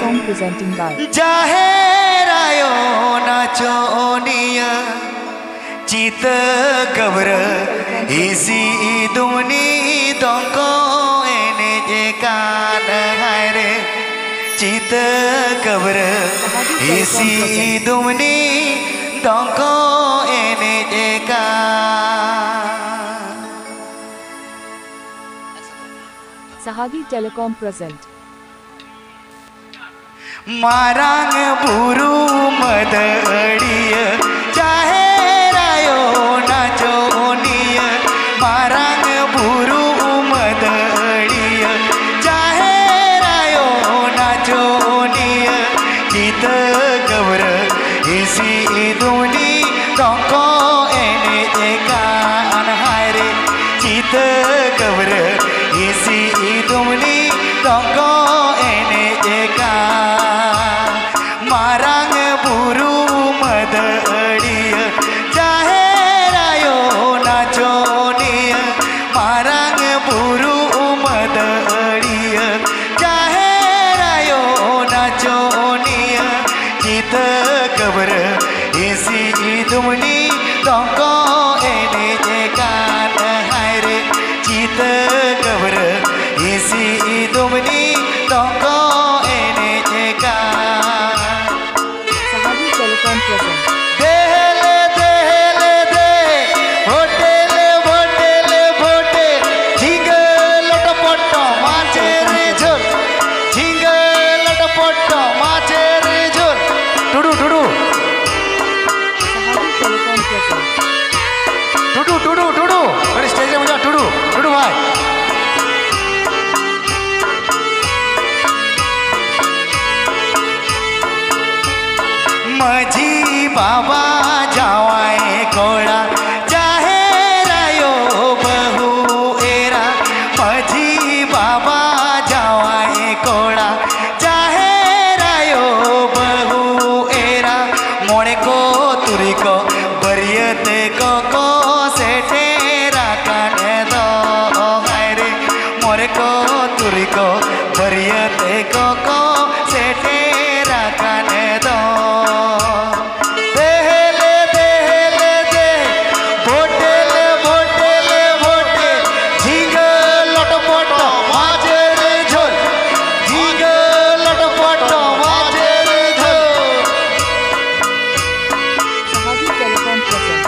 Telecom presenting by Jaherayo nachonia Cita kabr isi dumni dongko ene jekan haire Cita kabr isi dumni dongko ene jekan Sahagi Telecom present Marang buru madadiya Jaherayo nachoniya Marang buru madadiya Jaherayo nachoniya Kita kabr isi duni dongko ene jekan haire Kita kabr isi duni dongko ene jekan Marang buru madadiya Jaherayo nachoniya Marang buru madadiya Jaherayo nachoniya Kita kabr isi dumni dongko ene jekan haire Kita kabr isi dumni dongko ene jekan Sahagi Telecom present Dehele dehele de Hotele hotele hote Jhinga lotopotto machere jhol Jhinga lotopotto machere jhol Tudu tudu Sahagi Telecom present tudu tudu tudu Kali stage e mujha tudu tudu bhai माझी बाबा जावाए कोड़ा जहेरायो बहु era माझी बाबा जावाए कोड़ा जहेरायो बहु era मोड़े को तुरी को बरियते को सेठेरा काने दो हायरे मोरे को तुरी को बरियते को सेठेरा काने दो Sahagi Telecom present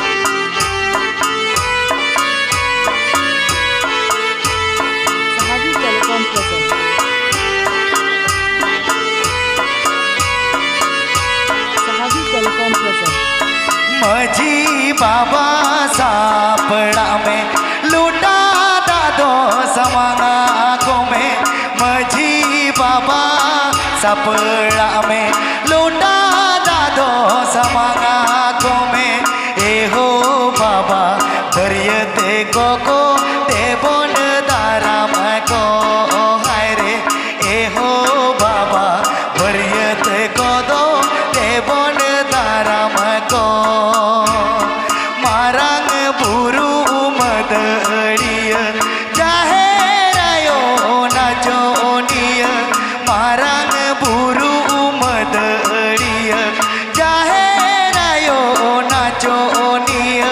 Sahagi Telecom present Sahagi Telecom present माझी बाबा सापड़ा में लूटा दादो समाना को में माझी बाबा सापड़ा में लूटा दादो समाना को में ए हो बाबा बरियते को देवन दाराम को हाय रे ए हो बाबा बरियते को दो देवन दाराम को मारंग बुरु मदड़िया जहेरायो नाचोनिया मारंग बुरु मदड़िया जहेरायो नाचोनिया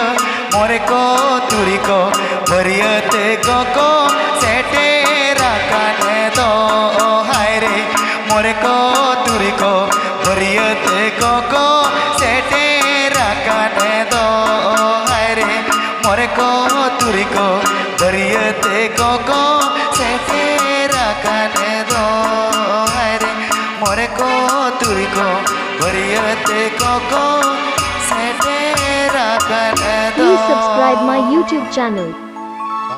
मोरे को तुरी को बरियते को सेटे रखने दो हाय रे मोरे को तुरी को बरियते को सेटे रखने दो हाय रे मोरे को तुरी को बरियते को सेटे रखने दो हाय रे मोरे को तुरी को बरियते को सेटे रखने दो Please subscribe my YouTube channel.